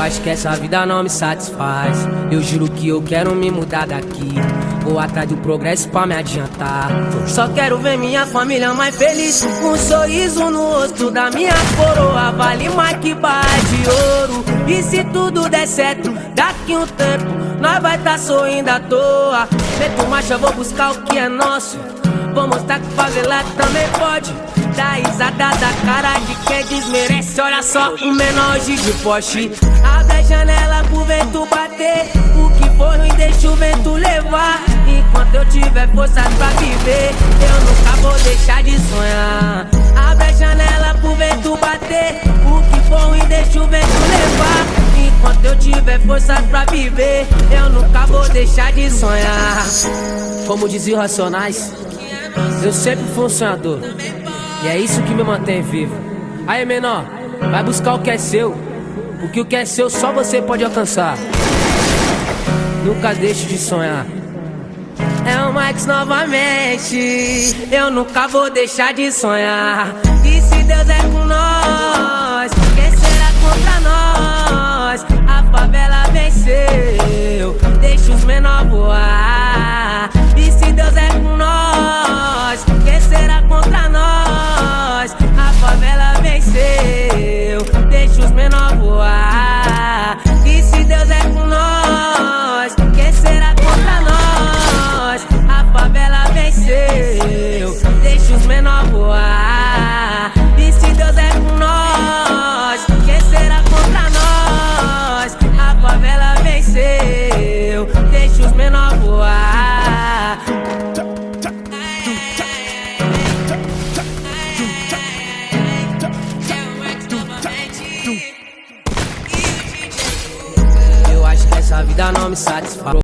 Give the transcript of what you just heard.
acho que essa vida não me satisfaz. Eu juro que eu quero me mudar daqui. Vou atrás do progresso pra me adiantar. Só quero ver minha família mais feliz, com um sorriso no rosto da minha coroa. Vale mais que barra de ouro. E se tudo der certo, daqui um tempo nós vai tá sorrindo à toa. Meto marcha, vou buscar o que é nosso. Vou mostrar que favelado também pode. Dá risada da cara de quem desmerece. Olha só, um menor hoje de Porsche. Abre a janela pro vento bater. O que for ruim deixa o vento levar. Enquanto eu tiver forças pra viver, eu nunca vou deixar de sonhar. Abre a janela pro vento bater. O que for ruim deixa o vento levar. Enquanto eu tiver forças pra viver, eu nunca vou deixar de sonhar. Como diziam Racionais, eu sempre fui um sonhador, e é isso que me mantém vivo. Aí, menor, vai buscar o que é seu, porque o que é seu só você pode alcançar. Nunca deixe de sonhar. É o Max novamente. Eu nunca vou deixar de sonhar. E se Deus é com nós, quem será contra nós? A favela venceu, deixa os menor voar. E se Deus é com nós, quem será contra nós? A favela venceu, deixa os menor voar. E se Deus é com nós, quem será contra nós? A favela venceu, deixa os menor voar. E se Deus é com nós, quem será contra nós? A favela venceu, deixa os menor voar. Eu acho que essa vida não me satisfaz.